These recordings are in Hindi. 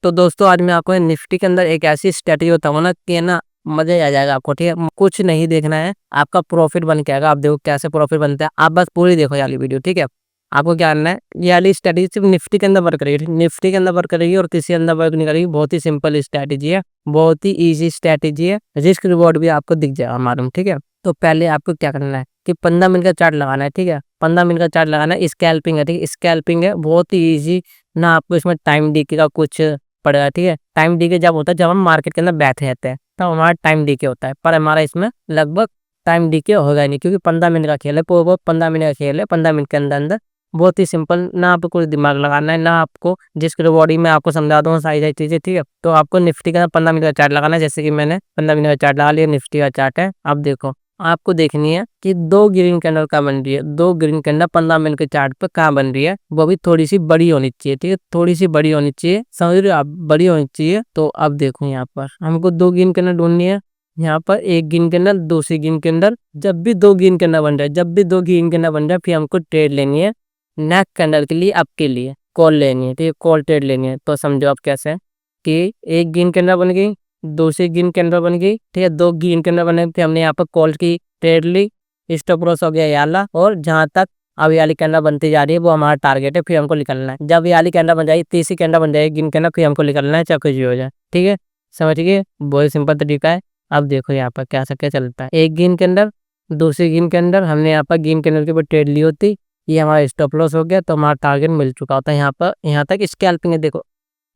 तो दोस्तों आज मैं आपको निफ्टी के अंदर एक ऐसी स्ट्रेटजी बताऊंगा ना कि ना मजा ही आ जाएगा आपको। ठीक है, कुछ नहीं देखना है, आपका प्रॉफिट बन के आएगा। आप देखो कैसे प्रॉफिट बनता है, आप बस पूरी देखो ये वाली वीडियो। ठीक है, आपको क्या करना है, ये वाली स्ट्रेटजी सिर्फ निफ्टी के अंदर वर्क करेगी। निफ्टी के अंदर वर्क करेगी और किसी अंदर वर्क नहीं करेगी। बहुत ही सिंपल स्ट्रेटजी है, बहुत ही ईजी स्ट्रेटजी है, रिस्क रिवॉर्ड भी आपको दिख जाएगा मालूम। ठीक है, तो पहले आपको क्या करना है कि 15 मिनट का चार्ट लगाना है। ठीक है, 15 मिनट का चार्ट लगाना है, स्कैल्पिंग है। ठीक है, स्कैल्पिंग है, बहुत ही ईजी ना। आपको इसमें टाइम दिखेगा कुछ पड़ेगा। ठीक है, टाइम डी के जब होता है जब हम मार्केट के अंदर बैठे रहते हैं तब हमारा टाइम डी के होता है, पर हमारा इसमें लगभग टाइम डी के होगा ही नहीं, क्योंकि 15 मिनट का खेल है। वो 15 मिनट का खेल है, 15 मिनट के अंदर अंदर बहुत ही सिंपल ना। आपको कुछ दिमाग लगाना है ना आपको, जिसके बॉडी में आपको समझा दूँ सारी सारी चीजें। ठीक है, तो आपको निफ्टी का 15 मिनट का चार्ट लगाना है। जैसे कि मैंने 15 मिनट का चार्ट लगा लिया, निफ्टी का चार्ट है। अब देखो आपको देखनी है कि दो ग्रीन कैंडल कहाँ बन रही है। दो ग्रीन कैंडल 15 मिनट के चार्ट पे कहाँ बन रही है, वो भी थोड़ी सी बड़ी होनी चाहिए। ठीक है, थोड़ी सी बड़ी होनी चाहिए, समझ रहे हो आप, बड़ी होनी चाहिए। तो अब देखो यहाँ पर हमको दो ग्रीन कैंडल ढूंढनी है। यहाँ पर एक ग्रीन कैंडल, दूसरी ग्रीन कैंडल, जब भी दो ग्रीन कैंडल बन रहा है, जब भी दो ग्रीन कैंडल बन रहा है, फिर हमको ट्रेड लेनी है नेक्स्ट कैंडल के लिए, आपके लिए कॉल लेनी है। ठीक है, कॉल ट्रेड लेनी है। तो समझो आप कैसे कि एक ग्रीन कैंडल बन गई, दूसरी ग्रीन कैंडल बन गई। ठीक है, दो ग्रीन कैंडल बने थे, हमने यहाँ पर कॉल की ट्रेड ली, स्टॉप लॉस हो गया याला। और जहाँ तक अब ये वाली कैंडल बनती जा रही है वो हमारा टारगेट है, फिर हमको निकलना है। जब ये वाली कैंडल बन जाएगी, तीसरी कैंडल बन जाएगी ग्रीन कैंडल, फिर हमको निकलना है चाहे कुछ भी हो जाए। ठीक है, समझ गए, बहुत सिंपल तरीका है। अब देखो यहाँ पर क्या क्या चलता है, एक ग्रीन कैंडल, दूसरी ग्रीन कैंडल, हमने यहाँ पर ग्रीन कैंडल के ऊपर ट्रेड ली होती, ये हमारा स्टॉप लॉस हो गया, तो हमारा टारगेट मिल चुका होता है। यहाँ पर यहाँ तक स्कैल्पिंग है। देखो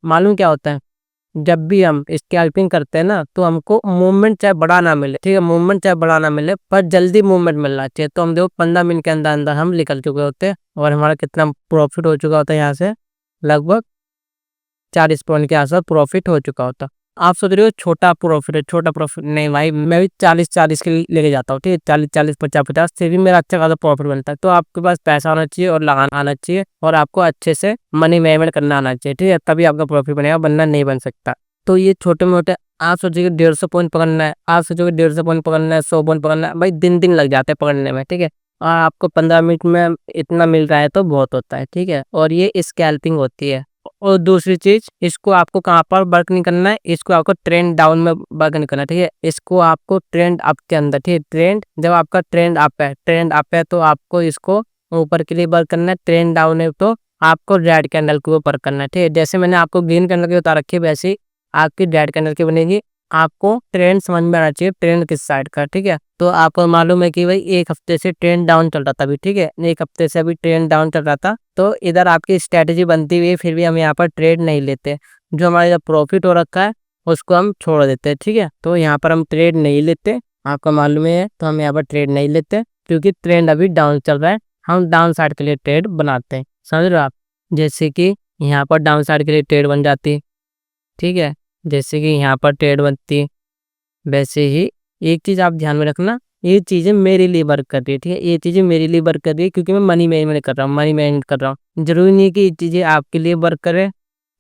मालूम क्या होता है, जब भी हम स्कैल्पिंग करते हैं ना तो हमको मूवमेंट चाहे बड़ा ना मिले। ठीक है, मूवमेंट चाहे बड़ा ना मिले पर जल्दी मूवमेंट मिलना चाहिए। तो हम देखो 15 मिनट के अंदर अंदर हम निकल चुके होते हैं और हमारा कितना प्रॉफिट हो चुका होता है, यहाँ से लगभग 40 पॉइंट के आसपास प्रॉफिट हो चुका होता। आप सोच रहे हो छोटा प्रॉफिट है, छोटा प्रॉफिट नहीं भाई, मैं भी 40 के लिए लेके जाता हूँ। ठीक है, 40 50 से भी मेरा अच्छा खासा प्रॉफिट बनता है। तो आपके पास पैसा आना चाहिए और लगाना आना चाहिए और आपको अच्छे से मनी मैनेजमेंट करना आना चाहिए। ठीक है, तभी आपका प्रॉफिट बनेगा, वरना नहीं बन सकता। तो ये छोटे मोटे आप सोचिए 150 पॉइंट पकड़ना है, आप सोचोगे 150 पॉइंट पकड़ना है, 100 पॉइंट पकड़ना है, भाई दिन लग जाते हैं पकड़ने में। ठीक है, और आपको 15 मिनट में इतना मिल रहा है तो बहुत होता है। ठीक है, और ये स्कैल्पिंग होती है। और दूसरी चीज, इसको आपको कहाँ पर वर्क नहीं करना है, इसको आपको ट्रेंड डाउन में वर्क नहीं करना है। ठीक है, इसको आपको ट्रेंड अप के अंदर, ठीक है, ट्रेंड जब आपका ट्रेंड अप है, ट्रेंड अप है तो आपको इसको ऊपर के लिए वर्क करना है। ट्रेंड डाउन है तो आपको रेड कैंडल के ऊपर करना है। ठीक है, जैसे मैंने आपको ग्रीन कैंडल की बता रखी है, वैसे ही आपकी रेड कैंडल की बनेगी। आपको ट्रेंड समझ में आना चाहिए, ट्रेंड किस साइड का। ठीक है, तो आपको मालूम है कि भाई एक हफ्ते से ट्रेंड डाउन चल रहा था अभी। ठीक है, एक हफ्ते से अभी ट्रेंड डाउन चल रहा था, तो इधर आपकी स्ट्रेटजी बनती हुई है, फिर भी हम यहाँ पर ट्रेड नहीं लेते। जो हमारा जब प्रॉफिट हो रखा है उसको हम छोड़ देते हैं। ठीक है, तो यहाँ पर हम ट्रेड नहीं लेते, आपको मालूम है, तो हम यहाँ पर ट्रेड नहीं लेते क्योंकि ट्रेंड अभी डाउन चल रहा है। हम डाउन साइड के लिए ट्रेड बनाते हैं, समझ रहे हो आप। जैसे कि यहाँ पर डाउन साइड के लिए ट्रेड बन जाती। ठीक है, जैसे कि यहाँ पर ट्रेड बनती है, वैसे ही एक चीज़ आप ध्यान में रखना, ये चीज़ें मेरे लिए वर्क कर रही है। ठीक है, ये चीज़ें मेरे लिए वर्क कर रही है क्योंकि मैं मनी मैनेजमेंट कर रहा हूँ, मनी मैनेजमेंट कर रहा हूँ। जरूरी नहीं है कि ये चीज़ें आपके लिए वर्क करे।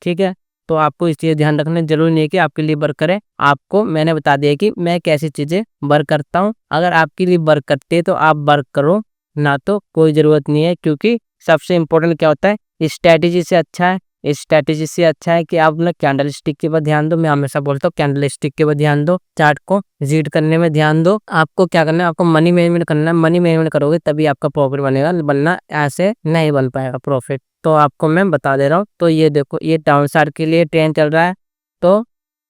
ठीक है, तो आपको इस चीज़ ध्यान रखना, जरूरी नहीं है कि आपके लिए वर्क करे। आपको मैंने बता दिया कि मैं कैसी चीज़ें वर्क करता हूँ। अगर आपके लिए वर्क करते हैं तो आप वर्क करो, ना तो कोई ज़रूरत नहीं है। क्योंकि सबसे इम्पोर्टेंट क्या होता है, स्ट्रैटेजी से अच्छा है, इस स्ट्रैटेजी से अच्छा है कि आप ना कैंडल स्टिक के ऊपर ध्यान दो। मैं हमेशा बोलता हूँ कैंडल स्टिक के ऊपर ध्यान दो, चार्ट को रीड करने में ध्यान दो। आपको क्या करना है, आपको मनी मैनेजमेंट करना है। मनी मैनेजमेंट करोगे तभी आपका प्रॉफिट बनेगा, वरना ऐसे नहीं बन पाएगा प्रॉफिट। तो आपको मैं बता दे रहा हूँ। तो ये देखो, ये डाउन साइड के लिए ट्रेंड चल रहा है, तो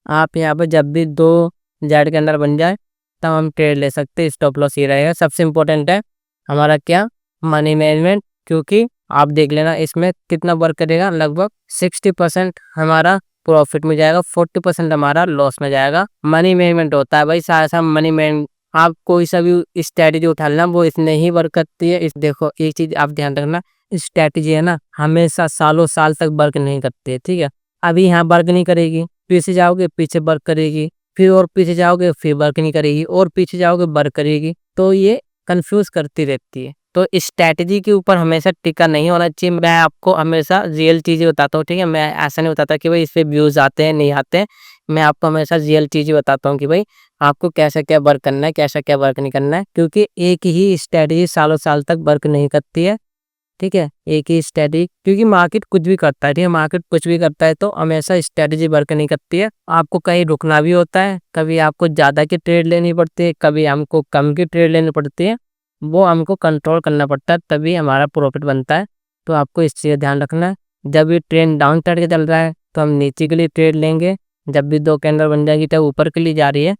आप यहाँ पर जब भी दो जेड के अंदर बन जाए तब हम ट्रेड ले सकते हैं। स्टॉप लॉस ये रहेगा। सबसे इम्पोर्टेंट है हमारा क्या, मनी मैनेजमेंट। क्योंकि आप देख लेना इसमें कितना वर्क करेगा, लगभग 60% हमारा प्रॉफिट में जाएगा, 40% हमारा लॉस में जाएगा। मनी मैनेजमेंट होता है भाई, सारा मनी मैनेजमेंट। आप कोई सा भी स्ट्रैटेजी उठा लेना, वो इसमें ही वर्क करती है। इस देखो एक चीज आप ध्यान रखना, स्ट्रैटेजी है ना हमेशा सालों साल तक वर्क नहीं करती है। ठीक है, अभी यहाँ वर्क नहीं करेगी, पीछे जाओगे पीछे वर्क करेगी, फिर और पीछे जाओगे फिर वर्क नहीं करेगी, और पीछे जाओगे वर्क करेगी। तो ये कंफ्यूज करती रहती है। तो स्ट्रैटेजी के ऊपर हमेशा टिका नहीं होना चाहिए। मैं आपको हमेशा रियल चीज़ें बताता हूँ। ठीक है, मैं ऐसा नहीं बताता कि भाई इस पे व्यूज़ आते हैं नहीं आते हैं। मैं आपको हमेशा रियल चीज़ें बताता हूँ कि भाई आपको कैसा क्या वर्क करना है, कैसा क्या वर्क नहीं करना है। क्योंकि एक ही स्ट्रैटेजी सालों साल तक वर्क नहीं करती है। ठीक है, एक ही स्ट्रैटेजी, क्योंकि मार्केट कुछ भी करता है, ठीक है, मार्केट कुछ भी करता है तो हमेशा स्ट्रैटेजी वर्क नहीं करती है। आपको कहीं रुकना भी होता है, कभी आपको ज़्यादा की ट्रेड लेनी पड़ती है, कभी हमको कम की ट्रेड लेनी पड़ती है, वो हमको कंट्रोल करना पड़ता है, तभी हमारा प्रॉफिट बनता है। तो आपको इस चीज़ का ध्यान रखना है। जब ये ट्रेंड डाउन साइड के चल रहा है तो हम नीचे के लिए ट्रेड लेंगे, जब भी 2 कैंडल बन जाएगी तब ऊपर के लिए जा रही है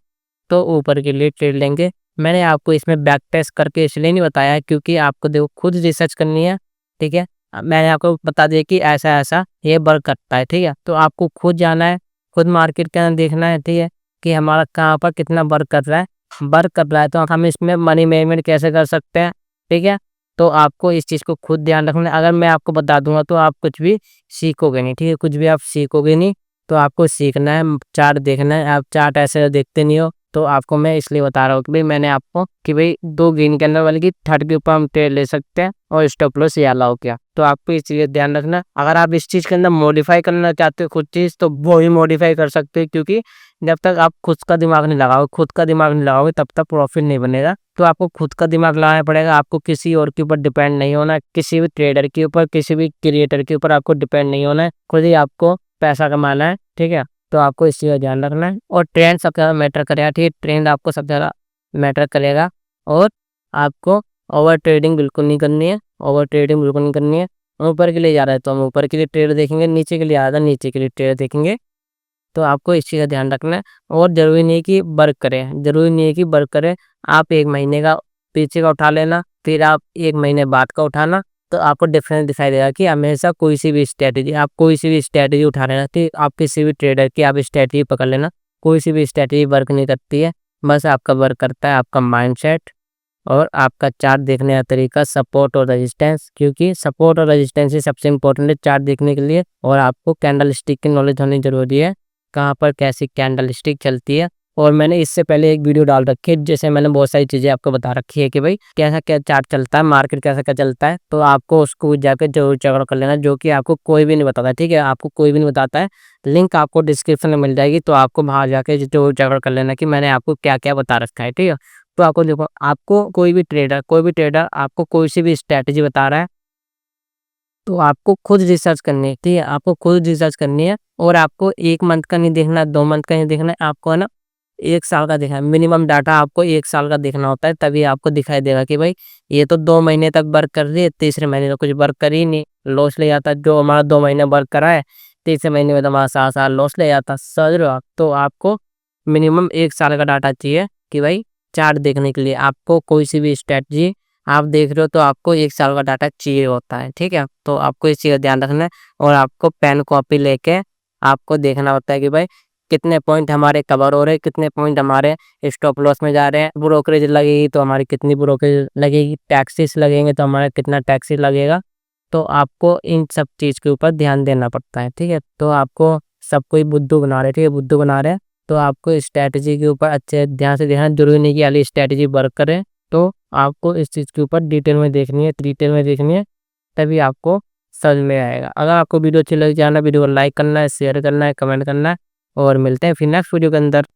तो ऊपर के लिए ट्रेड लेंगे। मैंने आपको इसमें बैक टेस्ट करके इसलिए नहीं बताया है, क्योंकि आपको देखो खुद रिसर्च करनी है, ठीक है। मैंने आपको बता दिया कि ऐसा-ऐसा ये वर्क करता है, ठीक है। तो आपको खुद जाना है, खुद मार्केट के अंदर देखना है, ठीक है, कि हमारा कहाँ पर कितना वर्क कर रहा है। वर्क कर रहा है तो हम इसमें मनी मैनेजमेंट कैसे कर सकते हैं, ठीक है। तो आपको इस चीज़ को खुद ध्यान रखना है। अगर मैं आपको बता दूँगा तो आप कुछ भी सीखोगे नहीं, ठीक है, कुछ भी आप सीखोगे नहीं। तो आपको सीखना है, चार्ट देखना है। आप चार्ट ऐसे देखते नहीं हो, तो आपको मैं इसलिए बता रहा हूँ कि भाई मैंने आपको कि भाई 2 ग्रीन कैंडल वाले की 30 के ऊपर हम ट्रेड ले सकते हैं और स्टॉप लॉस ये वाला हो गया। तो आपको इस चीज़ का ध्यान रखना। अगर आप इस चीज़ के अंदर मॉडिफाई करना चाहते हो खुद चीज़, तो वो ही मॉडिफाई कर सकते हो, क्योंकि जब तक आप खुद का दिमाग नहीं लगाओगे, खुद का दिमाग नहीं लगाओगे तब तक प्रॉफिट नहीं बनेगा। तो आपको खुद का दिमाग लगाना पड़ेगा। आपको किसी और के ऊपर डिपेंड नहीं होना, किसी भी ट्रेडर के ऊपर, किसी भी क्रिएटर के ऊपर आपको डिपेंड नहीं होना है। खुद ही आपको पैसा कमाना है, ठीक है। तो आपको इस चीज़ का ध्यान रखना है। और ट्रेंड सबसे ज़्यादा मैटर करेगा, ठीक है, ट्रेंड आपको सबसे ज़्यादा मैटर करेगा। और आपको ओवर ट्रेडिंग बिल्कुल नहीं करनी है, ओवर ट्रेडिंग बिल्कुल नहीं करनी है। ऊपर के लिए जा रहा है तो हम ऊपर के लिए ट्रेड देखेंगे, नीचे के लिए आ रहा है नीचे के लिए ट्रेड देखेंगे। तो आपको इस चीज़ का ध्यान रखना है। और ज़रूरी नहीं है कि वर्क करे, ज़रूरी नहीं है कि वर्क करे। आप 1 महीने का पीछे का उठा लेना, फिर आप 1 महीने बाद का उठाना, तो आपको डिफरेंस दिखाई देगा कि हमेशा कोई सी भी स्ट्रैटेजी, आप कोई सी भी स्ट्रैटेजी उठा लेना, ठीक, आप किसी भी ट्रेडर की आप स्ट्रैटेजी पकड़ लेना, कोई सी भी स्ट्रैटेजी वर्क नहीं करती है। बस आपका वर्क करता है आपका माइंडसेट और आपका चार्ट देखने का तरीका, सपोर्ट और रेजिस्टेंस, क्योंकि सपोर्ट और रेजिस्टेंस ही सबसे इम्पोर्टेंट है चार्ट देखने के लिए। और आपको कैंडल स्टिक की नॉलेज होनी ज़रूरी है, कहाँ पर कैसी कैंडल स्टिक चलती है। और मैंने इससे पहले एक वीडियो डाल रखी है, जैसे मैंने बहुत सारी चीज़ें आपको बता रखी है कि भाई कैसा क्या चार्ट चलता है, मार्केट कैसा क्या चलता है। तो आपको उसको जाकर जरूर चेकआउट कर लेना, जो कि आपको कोई भी नहीं बताता, ठीक है, आपको कोई भी नहीं बताता है। लिंक आपको डिस्क्रिप्शन में मिल जाएगी, तो आपको वहाँ जाके जरूर चेकआउट कर लेना कि मैंने आपको क्या क्या बता रखा है, ठीक है। तो आपको देखो, आपको कोई भी ट्रेडर आपको कोई सी भी स्ट्रैटेजी बता रहा है, तो आपको खुद रिसर्च करनी है, ठीक है, आपको खुद रिसर्च करनी है। और आपको 1 मंथ का नहीं देखना, 2 मंथ का नहीं देखना है, आपको है ना 1 साल का देखना है। मिनिमम डाटा आपको 1 साल का देखना होता है, तभी आपको दिखाई देगा कि भाई ये तो 2 महीने तक वर्क कर रही है, तीसरे महीने तो कुछ वर्क कर ही नहीं, लॉस ले जाता है। जो हमारा 2 महीने वर्क करा है, तीसरे महीने में तो हमारा 7 साल लॉस ले जाता, समझ रहे हो आप। तो आपको मिनिमम 1 साल का डाटा चाहिए कि भाई चार्ट देखने के लिए। आपको कोई सी भी स्ट्रैटेजी आप देख रहे हो तो आपको 1 साल का डाटा चाहिए होता है, ठीक है। तो आपको इस चीज़ का ध्यान रखना है। और आपको पेन कॉपी लेके आपको देखना होता है कि भाई कितने पॉइंट हमारे कवर हो रहे हैं, कितने पॉइंट हमारे स्टॉप लॉस में जा रहे हैं, ब्रोकरेज लगेगी तो हमारी कितनी ब्रोकरेज लगेगी, टैक्सेस लगेंगे तो हमारा कितना टैक्सेस लगेगा। तो आपको इन सब चीज़ के ऊपर ध्यान देना पड़ता है, ठीक है। तो आपको सब कोई बुद्धू बना रहे, ठीक है, बुद्धू बना रहे हैं। तो आपको स्ट्रैटेजी के ऊपर अच्छे ध्यान से देखना, जरूरी नहीं कि वाली स्ट्रैटेजी वर्क करे। तो आपको इस चीज़ के ऊपर डिटेल में देखनी है, तभी आपको समझ में आएगा। अगर आपको वीडियो अच्छी लगी, जाना वीडियो को लाइक करना है, शेयर करना है, कमेंट करना है। और मिलते हैं फिर नेक्स्ट वीडियो के अंदर।